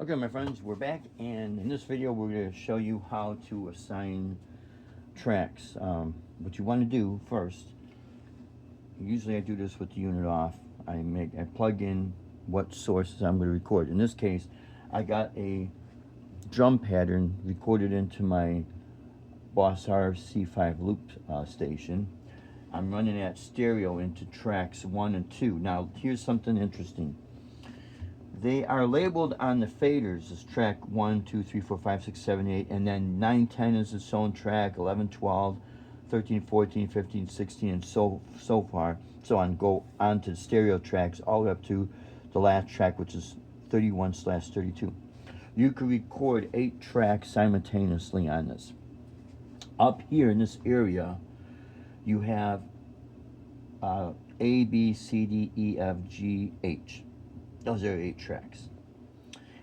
Okay, my friends, we're back, and in this video we're going to show you how to assign tracks. What you want to do first, usually I do this with the unit off. I plug in what sources I'm going to record. In this case, I got a drum pattern recorded into my Boss RC5 loop station. I'm running that stereo into tracks 1 and 2. Now, here's something interesting. They are labeled on the faders as track 1, 2, 3, 4, 5, 6, 7, 8, and then 9, 10 is its own track, 11, 12, 13, 14, 15, 16, and so far. So on, go on to the stereo tracks all the way up to the last track, which is 31/32. You can record 8 tracks simultaneously on this. Up here in this area, you have A, B, C, D, E, F, G, H. Those are 8 tracks.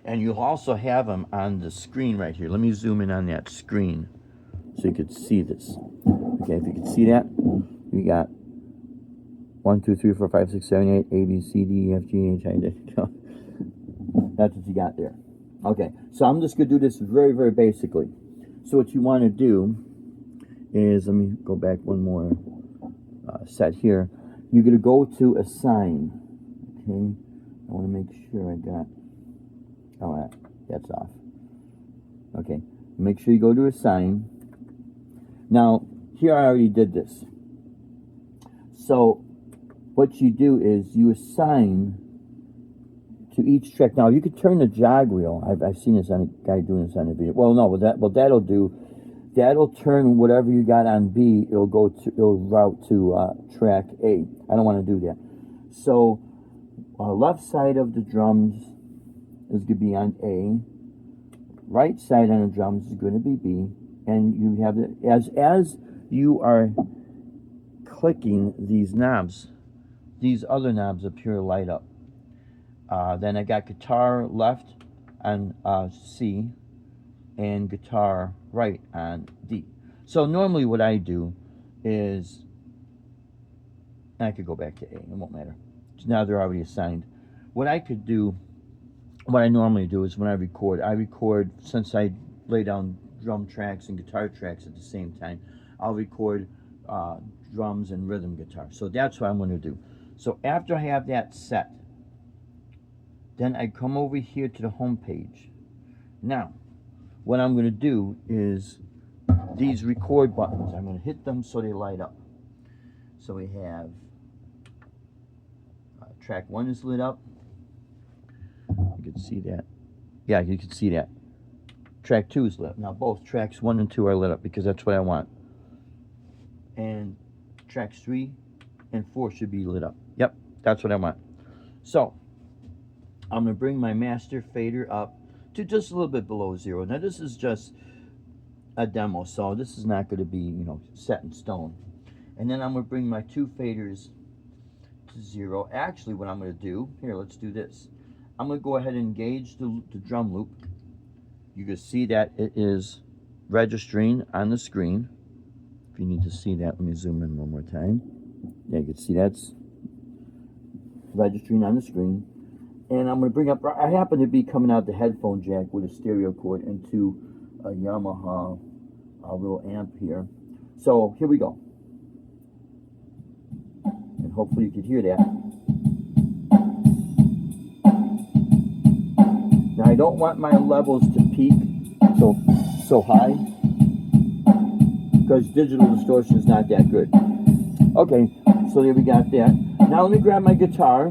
And you'll also have them on the screen right here. Let me zoom in on that screen so you could see this. Okay, if you can see that, you got 1, 2, 3, 4, 5, 6, 7, 8, A, B, C, D, E, F, G, H, I, J. That's what you got there. Okay, so I'm just going to do this very, very basically. So what you want to do is, let me go back one more set here. You're going to go to assign. Okay, I want to make sure I got, oh, that's off. Okay, make sure you go to assign. Now, here I already did this. So, what you do is you assign to each track. Now, you could turn the jog wheel. I've seen this on a guy doing this on a video. Well, no, that'll do. That'll turn whatever you got on B. It'll route to track A. I don't want to do that. So, left side of the drums is going to be on A. Right side on the drums is going to be B. And you have it as you are clicking these knobs, these other knobs up here light up. Then I got guitar left on C and guitar right on D. So normally what I do is, I could go back to A, it won't matter. Now they're already assigned. What I normally do is when I record, since I lay down drum tracks and guitar tracks at the same time, I'll record drums and rhythm guitar. So that's what I'm going to do. So after I have that set, then I come over here to the home page. Now, what I'm going to do is these record buttons, I'm going to hit them so they light up. So we have track 1 is lit up. You can see that. Yeah, you can see that. Track 2 is lit up. Now both tracks 1 and 2 are lit up because that's what I want. And tracks 3 and 4 should be lit up. Yep, that's what I want. So I'm going to bring my master fader up to just a little bit below 0. Now this is just a demo, so this is not going to be, set in stone. And then I'm going to bring my 2 faders to 0. Actually, what I'm going to do, here, let's do this. I'm going to go ahead and engage the drum loop. You can see that it is registering on the screen. If you need to see that, let me zoom in one more time. Yeah, you can see that's registering on the screen. And I'm going to bring up, I happen to be coming out the headphone jack with a stereo cord into a Yamaha little amp here. So here we go. And hopefully you can hear that. Now I don't want my levels to peak so high, because digital distortion is not that good. Okay, so there we got that. Now let me grab my guitar,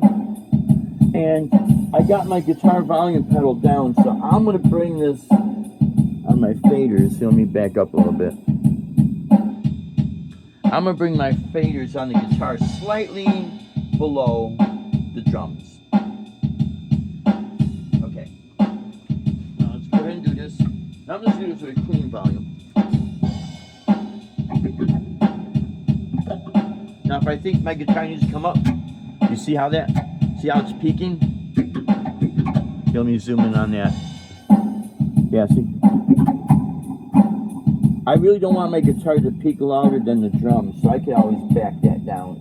and I got my guitar volume pedal down, so I'm going to bring this on my faders. So let me back up a little bit. I'm going to bring my faders on the guitar slightly below the drums. Okay. Now let's go ahead and do this. Now I'm just going to do this with a clean volume. Now if I think my guitar needs to come up, you see how it's peaking? Let me zoom in on that. Yeah, see? I really don't want my guitar to peak louder than the drums, so I can always back that down.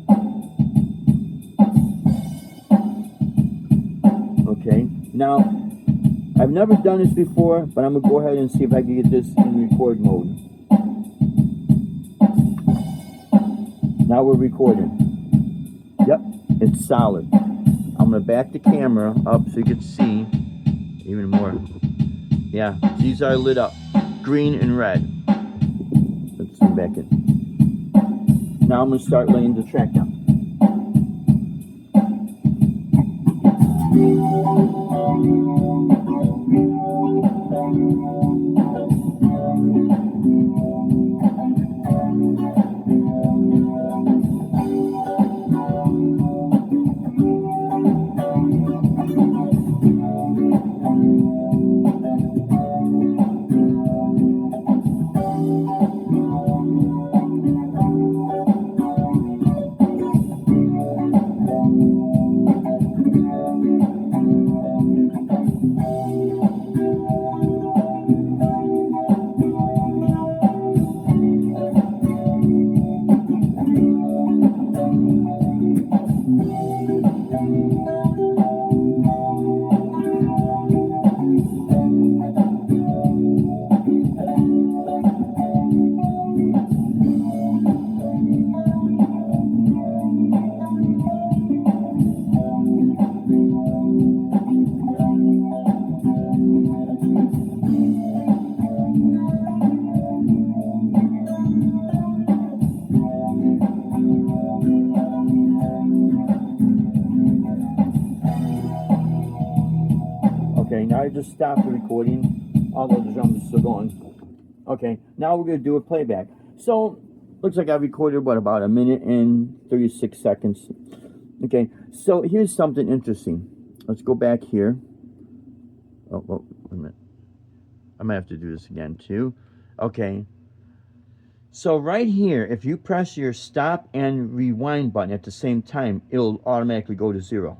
Okay, now I've never done this before, but I'm gonna go ahead and see if I can get this in record mode. Now we're recording. Yep, it's solid. I'm gonna back the camera up so you can see even more. Yeah, these are lit up, green and red. Let's zoom back in. Now I'm gonna start laying the track down. Okay, now I just stopped the recording, although the drums are still going. Okay, now we're going to do a playback. So, looks like I recorded, what, about 1 minute and 36 seconds. Okay, so here's something interesting. Let's go back here. Oh, wait a minute. I might have to do this again, too. Okay. So right here, if you press your stop and rewind button at the same time, it'll automatically go to 0.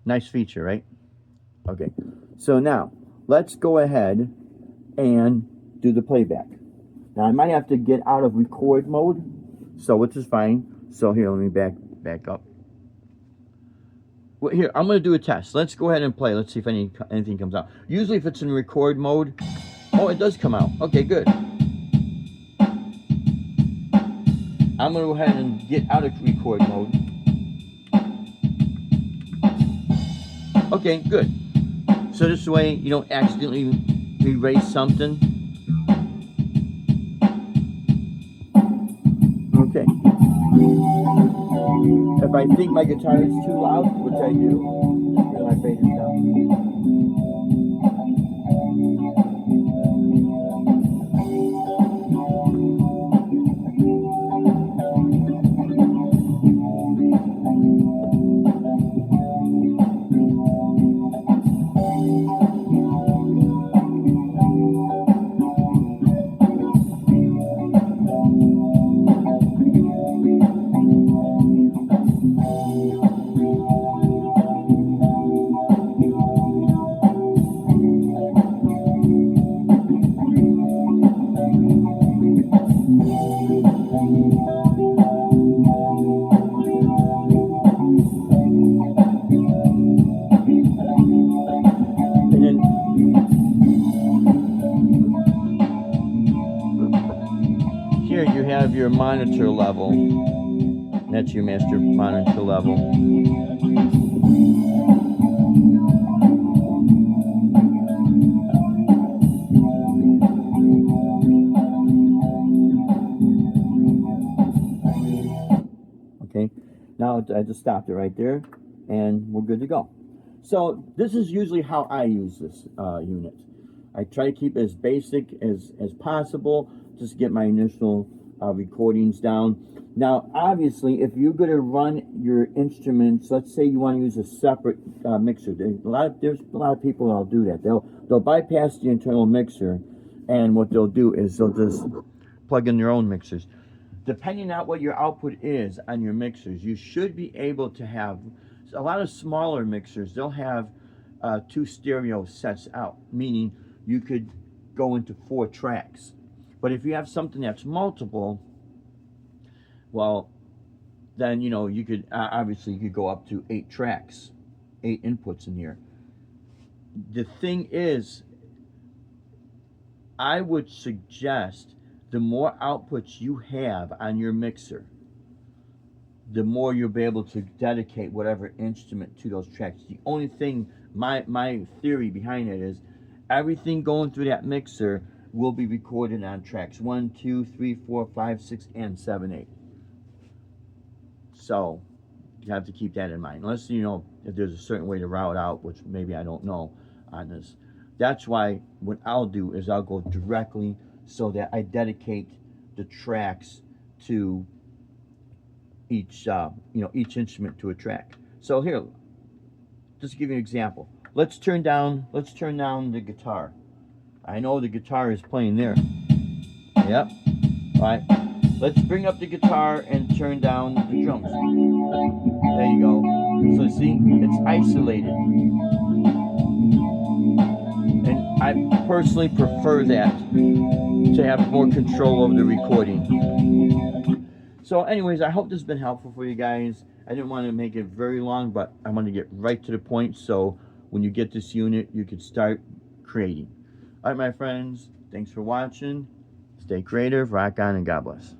Nice feature, right? Okay, so now let's go ahead and do the playback. Now I might have to get out of record mode, so which is fine. So here, let me back up. Well, here, I'm going to do a test. Let's go ahead and play. Let's see if anything comes out. Usually if it's in record mode, oh, it does come out. Okay, good. I'm going to go ahead and get out of record mode. Okay, good. So this way you don't accidentally erase something. Okay. If I think my guitar is too loud, which I do, just bring my faders down. Here you have your monitor level. That's your master monitor level. Okay, now I just stopped it right there, and we're good to go. So this is usually how I use this unit. I try to keep it as basic as possible, just get my initial recordings down. Now, obviously, if you're going to run your instruments, let's say you want to use a separate mixer. There's a lot of people that'll do that. They'll bypass the internal mixer, and what they'll do is they'll just plug in their own mixers. Depending on what your output is on your mixers, you should be able to have a lot of smaller mixers. They'll have 2 stereo sets out, meaning you could go into 4 tracks. But if you have something that's multiple, well, then you could obviously you could go up to 8 tracks, 8 inputs in here. the thing is, I would suggest the more outputs you have on your mixer, the more you'll be able to dedicate whatever instrument to those tracks. The only thing, my theory behind it is, everything going through that mixer will be recorded on tracks 1, 2, 3, 4, 5, 6, and 7, 8. So you have to keep that in mind. Unless you know if there's a certain way to route out, which maybe I don't know on this. That's why what I'll do is I'll go directly so that I dedicate the tracks to each each instrument to a track. So here, just to give you an example. Let's turn down the guitar. I know the guitar is playing there. Yep. All right. Let's bring up the guitar and turn down the drums. There you go. So see, it's isolated. And I personally prefer that to have more control over the recording. So anyways, I hope this has been helpful for you guys. I didn't want to make it very long, but I want to get right to the point so when you get this unit, you can start creating. All right, my friends, thanks for watching. Stay creative, rock on, and God bless.